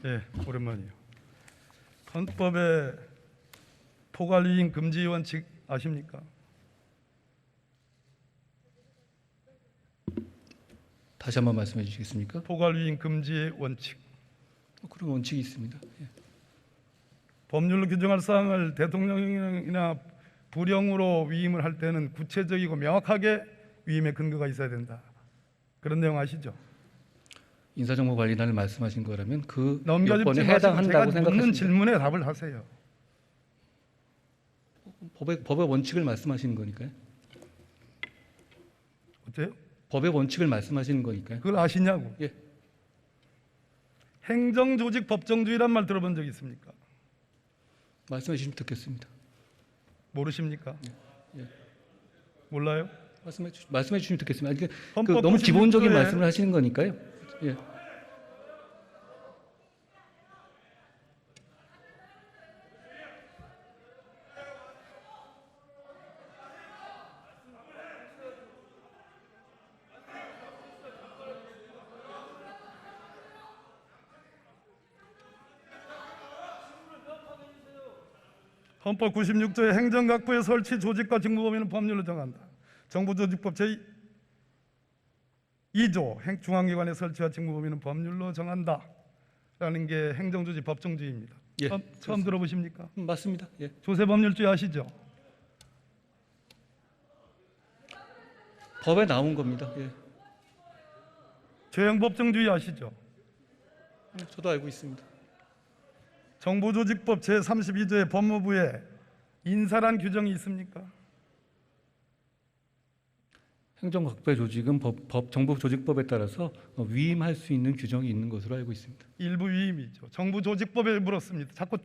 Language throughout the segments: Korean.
예, 오랜만이요. 헌법에 포괄유인 금지 원칙 아십니까? 다시 한번 말씀해 주시겠습니까? 포괄유인 금지의 원칙. 그런 원칙이 있습니다. 예. 법률로 규정할 사항을 대통령이나 부령으로 위임을 할 때는 구체적이고 명확하게 위임의 근거가 있어야 된다. 그런 내용 아시죠? 인사정보관리단을 말씀하신 거라면 그 넘겨짚지 요건에 마시고 제가 해당한다고 묻는 생각하십니까? 질문에 답을 하세요. 법의 원칙을 말씀하시는 거니까요. 어때요? 법의 원칙을 말씀하시는 거니까요. 그걸 아시냐고. 예. 행정조직 법정주의란 말 들어본 적 있습니까? 말씀해 주시면 듣겠습니다. 모르십니까? 예. 몰라요? 말씀해 주시면 듣겠습니다. 그 헌법 너무 기본적인 96조에 말씀을 하시는 거니까요. 예. 헌법 96조의 행정각부의 설치 조직과 직무 범위는 법률로 정한다. 정부조직법 제2조 중앙기관의 설치와 직무 범위는 법률로 정한다. 라는 게 행정조직 법정주의입니다. 예, 처음 들어보십니까? 맞습니다. 예. 조세법률주의 아시죠? 법에 나온 겁니다. 예. 죄형법정주의 아시죠? 저도 알고 있습니다. 정부조직법 제32조의 법무부에 인사란 규정이 있습니까? 행정각부의 조직은 정부조직법에 따라서 위임할 수 있는 규정이 있는 것으로 알고 있습니다. 일부 위임이죠. 정부조직법에 물었습니다. 자꾸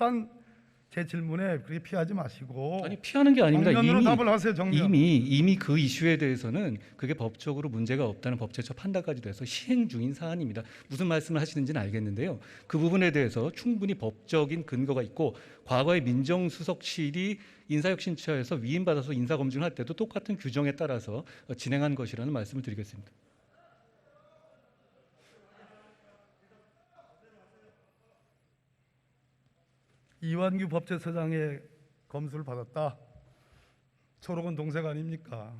제 질문에 그렇게 피하지 마시고. 아니 피하는 게 아닙니다. 정면으로 답을 하세요. 정면. 이미 그 이슈에 대해서는 그게 법적으로 문제가 없다는 법제처 판단까지 돼서 시행 중인 사안입니다. 무슨 말씀을 하시는지는 알겠는데요. 그 부분에 대해서 충분히 법적인 근거가 있고 과거에 민정수석실이 인사혁신처에서 위임받아서 인사검증을 할 때도 똑같은 규정에 따라서 진행한 것이라는 말씀을 드리겠습니다. 이완규 법제처장의 검수를 받았다. 초록은 동생 아닙니까?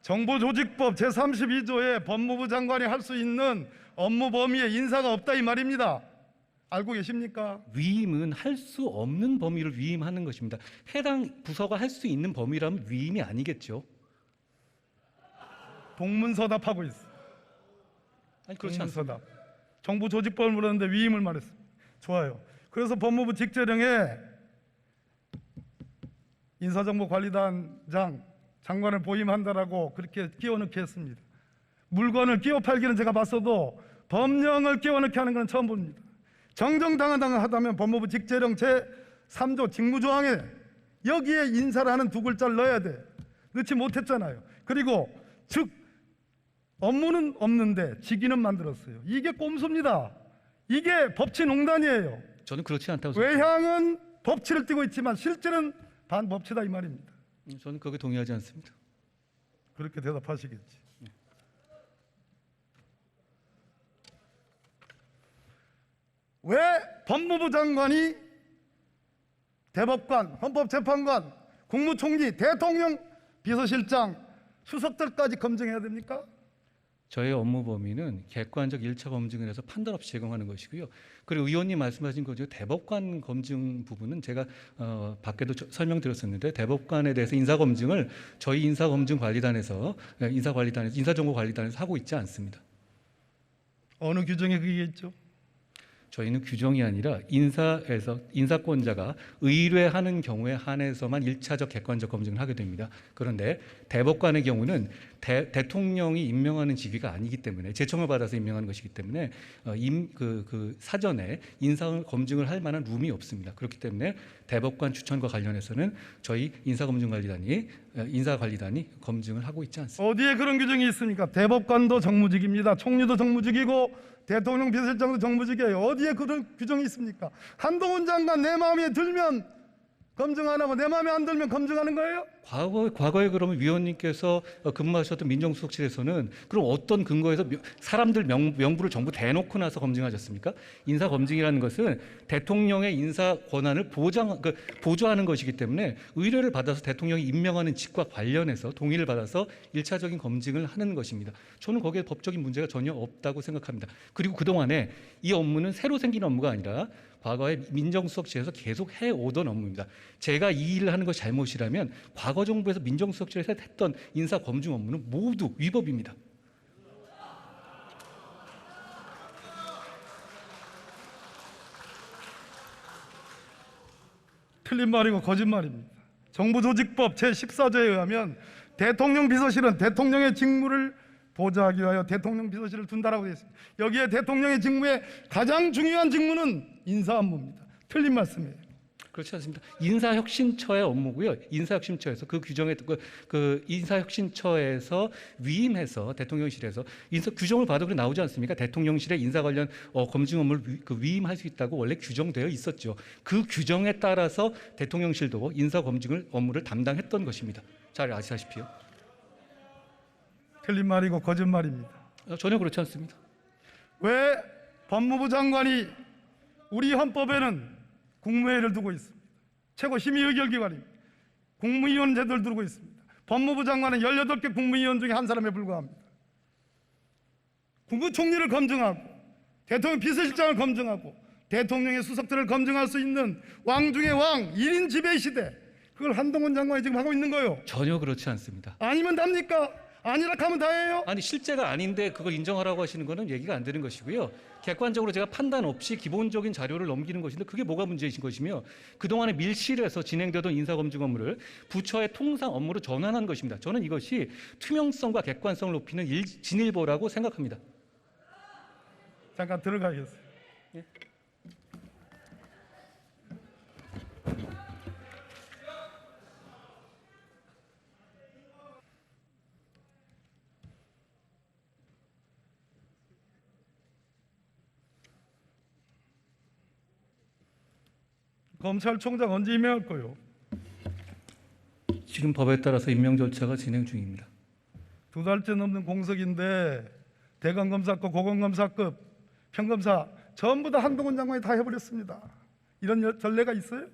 정부조직법 제32조에 법무부 장관이 할 수 있는 업무 범위에 인사가 없다 이 말입니다. 알고 계십니까? 위임은 할 수 없는 범위를 위임하는 것입니다. 해당 부서가 할 수 있는 범위라면 위임이 아니겠죠. 동문서답하고 있어. 아니 그렇지 않습니다. 동문서답. 정부조직법을 물었는데 위임을 말했습니다. 좋아요. 그래서 법무부 직제령에 인사정보관리단장 장관을 보임한다라고 그렇게 끼워넣게 했습니다. 물건을 끼워 팔기는 제가 봤어도 법령을 끼워넣게 하는 건 처음 봅니다. 정정당당하다면 법무부 직제령 제3조 직무조항에 여기에 인사라는 두 글자를 넣어야 돼. 넣지 못했잖아요. 그리고 즉 업무는 없는데 직위는 만들었어요. 이게 꼼수입니다. 이게 법치농단이에요. 저는 그렇지 않다고 생각합니다. 외향은 법치를 띠고 있지만 실제는 반법치다 이 말입니다. 저는 거기에 동의하지 않습니다. 그렇게 대답하시겠지. 왜 법무부 장관이 대법관, 헌법재판관, 국무총리, 대통령, 비서실장, 수석들까지 검증해야 됩니까? 저의 업무 범위는 객관적 1차 검증을 해서 판단 없이 제공하는 것이고요. 그리고 의원님 말씀하신 거죠. 대법관 검증 부분은 제가 밖에도 설명드렸었는데 대법관에 대해서 인사검증을 저희 인사정보관리단에서 하고 있지 않습니다. 어느 규정에 그게 있죠? 저희는 규정이 아니라 인사권자가 의뢰하는 경우에 한해서만 1차적 객관적 검증을 하게 됩니다. 그런데 대법관의 경우는 대통령이 임명하는 직위가 아니기 때문에 제청을 받아서 임명하는 것이기 때문에 사전에 인사 검증을 할 만한 룸이 없습니다. 그렇기 때문에 대법관 추천과 관련해서는 저희 인사관리단이 검증을 하고 있지 않습니다. 어디에 그런 규정이 있습니까? 대법관도 정무직입니다. 총리도 정무직이고 대통령 비서실장도 정무직이에요. 어디에 그런 규정이 있습니까? 한동훈 장관 내 마음에 들면 검증 안 하고 내 마음에 안 들면 검증하는 거예요? 과거에 그러면 위원님께서 근무하셨던 민정수석실에서는 그럼 어떤 근거에서 사람들 명부를 전부 대놓고 나서 검증하셨습니까? 인사 검증이라는 것은 대통령의 인사 권한을 보조하는 것이기 때문에 의뢰를 받아서 대통령이 임명하는 직과 관련해서 동의를 받아서 1차적인 검증을 하는 것입니다. 저는 거기에 법적인 문제가 전혀 없다고 생각합니다. 그리고 그동안에 이 업무는 새로 생긴 업무가 아니라 과거에 민정수석실에서 계속 해오던 업무입니다. 제가 이 일을 하는 것이 잘못이라면 과거 정부에서 민정수석실에서 했던 인사 검증 업무는 모두 위법입니다. 틀린 말이고 거짓말입니다. 정부조직법 제14조에 의하면 대통령 비서실은 대통령의 직무를 보좌하기 위하여 대통령 비서실을 둔다라고 되어 있습니다. 여기에 대통령의 직무의 가장 중요한 직무는 인사 업무입니다. 틀린 말씀이에요. 그렇지 않습니다. 인사혁신처의 업무고요. 인사혁신처에서 그 규정에 그 인사혁신처에서 위임해서 대통령실에서 인사 규정을 봐도 그게 나오지 않습니까? 대통령실의 인사 관련 검증 업무를 위임할 수 있다고 원래 규정되어 있었죠. 그 규정에 따라서 대통령실도 인사 검증을 업무를 담당했던 것입니다. 잘 아시다시피요. 틀린 말이고 거짓말입니다. 전혀 그렇지 않습니다. 왜 법무부 장관이 우리 헌법에는 국무회의를 두고 있습니다. 최고 심의 의결기관입니다. 국무위원 제도를 두고 있습니다. 법무부 장관은 18개 국무위원 중에 한 사람에 불과합니다. 국무총리를 검증하고 대통령 비서실장을 검증하고 대통령의 수석들을 검증할 수 있는 왕 중의 왕 1인 지배 시대, 그걸 한동훈 장관이 지금 하고 있는 거예요. 전혀 그렇지 않습니다. 아니면 답니까? 아니라 하면 다예요? 아니 실제가 아닌데 그걸 인정하라고 하시는 거는 얘기가 안 되는 것이고요. 객관적으로 제가 판단 없이 기본적인 자료를 넘기는 것인데 그게 뭐가 문제이신 것이며 그동안에 밀실에서 진행되던 인사검증 업무를 부처의 통상 업무로 전환한 것입니다. 저는 이것이 투명성과 객관성을 높이는 진일보라고 생각합니다. 잠깐 들어가겠어요. 예? 검찰총장 언제 임명할 거요? 지금 법에 따라서 임명 절차가 진행 중입니다. 2달째 넘는 공석인데 대검검사급, 고검검사급, 평검사 전부 다 한동훈 장관이 다 해버렸습니다. 이런 전례가 있어요?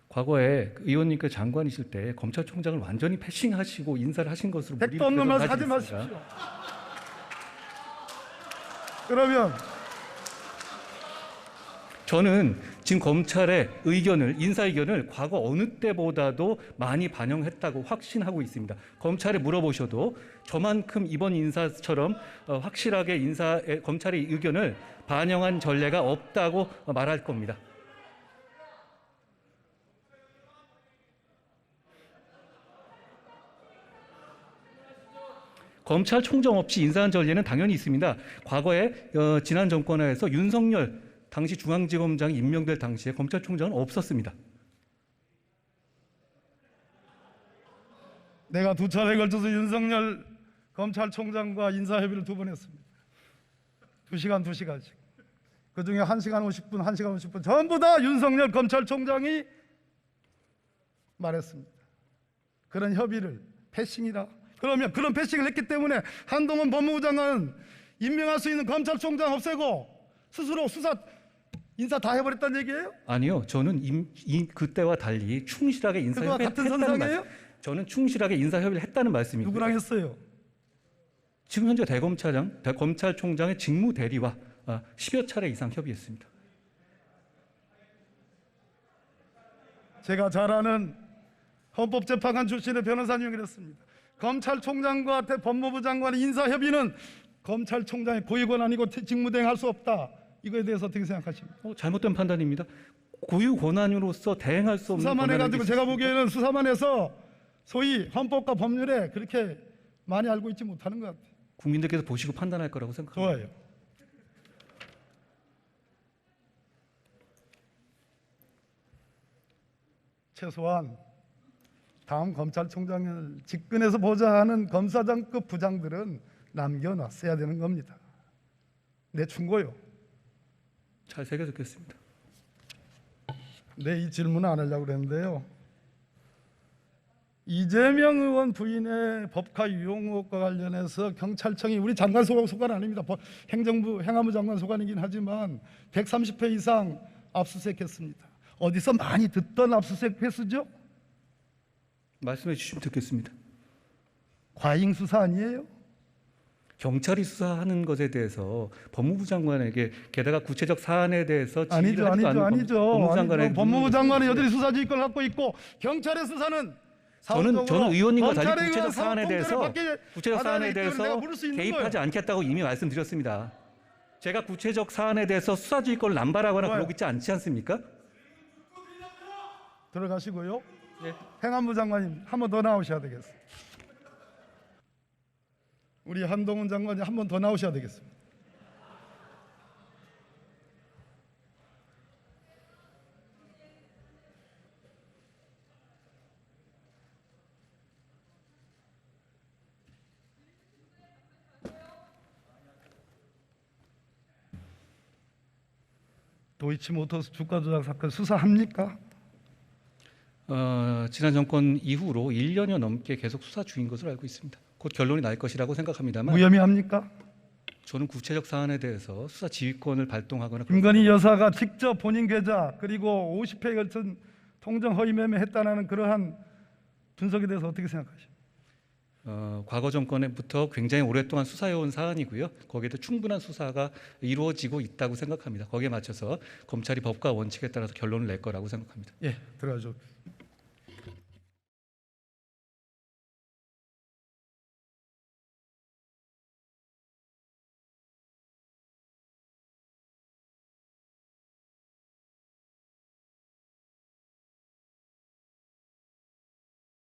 과거에 의원님께 장관이실 때 검찰총장을 완전히 패싱하시고 인사를 하신 것으로 택도 없는 말 하지 마십시오. 그러면 저는 지금 검찰의 의견을 인사 의견을 과거 어느 때보다도 많이 반영했다고 확신하고 있습니다. 검찰에 물어보셔도 저만큼 이번 인사처럼 확실하게 검찰의 의견을 반영한 전례가 없다고 말할 겁니다. 검찰총장 없이 인사한 전례는 당연히 있습니다. 과거에 지난 정권하에서 윤석열 당시 중앙지검장이 임명될 당시에 검찰총장은 없었습니다. 내가 2차례에 걸쳐서 윤석열 검찰총장과 인사협의를 2번 했습니다. 2시간 2시간씩. 그중에 1시간 50분, 1시간 50분 전부 다 윤석열 검찰총장이 말했습니다. 그런 협의를 패싱이라. 그러면 그런 패싱을 했기 때문에 한동훈 법무부 장관은 임명할 수 있는 검찰총장 없애고 스스로 수사 인사 다 해버렸다는 얘기예요? 아니요, 저는 그때와 달리 충실하게 인사협의를 같은 했다는 선상이에요? 말씀. 저는 충실하게 인사협의를 했다는 말씀이고요. 누구랑 했어요? 지금 현재 검찰총장의 직무 대리와 10여 차례 이상 협의했습니다. 제가 잘 아는 헌법재판관 출신의 변호사님이 그랬습니다. 검찰총장과 법무부 장관의 인사협의는 검찰총장의 고유권한이고 직무대행할 수 없다. 이거에 대해서 어떻게 생각하십니까? 잘못된 판단입니다. 고유 권한으로서 대행할 수 없는 수사만 권한이 해가지고 제가 있습니까? 보기에는 수사만 해서 소위 헌법과 법률에 그렇게 많이 알고 있지 못하는 것 같아요. 국민들께서 보시고 판단할 거라고 생각합니다. 좋아요. 최소한 다음 검찰총장을 직근에서 보자 하는 검사장급 부장들은 남겨놨어야 되는 겁니다. 내 충고요. 잘 새겨 듣겠습니다. 이 질문은 안 하려고 그랬는데요. 이재명 의원 부인의 법카 유용 의혹과 관련해서 경찰청이 우리 장관 소관 아닙니다. 행정부 행안부 장관 소관이긴 하지만 130회 이상 압수수색했습니다. 어디서 많이 듣던 압수수색 횟수죠? 말씀해 주시면 듣겠습니다. 과잉 수사 아니에요? 경찰이 수사하는 것에 대해서 법무부 장관에게 게다가 구체적 사안에 대해서 아니죠. 법무부 장관의 법무부 장관은 여전히 수사지휘권을 갖고 있고 경찰의 수사는 저는 의원님과 달리 검찰에 구체적 의한 사안에 대해서 받아야 되기 때문에 내가 물을 수 있는 개입하지 거예요. 않겠다고 이미 말씀드렸습니다. 제가 구체적 사안에 대해서 수사지휘권을 남발하거나 좋아요. 그러고 있지 않지 않습니까? 들어가시고요. 예. 행안부 장관님 한 번 더 나오셔야 되겠어요. 우리 한동훈 장관이 한 번 더 나오셔야 되겠습니다. 도이치모터스 주가 조작 사건 수사합니까? 지난 정권 이후로 1년여 넘게 계속 수사 중인 것으로 알고 있습니다. 곧 결론이 날 것이라고 생각합니다만 무혐의합니까? 저는 구체적 사안에 대해서 수사 지휘권을 발동하거나 김건희 여사가 직접 본인 계좌 그리고 50회에 걸친 통정 허위 매매했다는 그러한 분석에 대해서 어떻게 생각하십니까? 과거 정권부터 굉장히 오랫동안 수사해온 사안이고요. 거기에도 충분한 수사가 이루어지고 있다고 생각합니다. 거기에 맞춰서 검찰이 법과 원칙에 따라서 결론을 낼 거라고 생각합니다. 예, 들어가죠.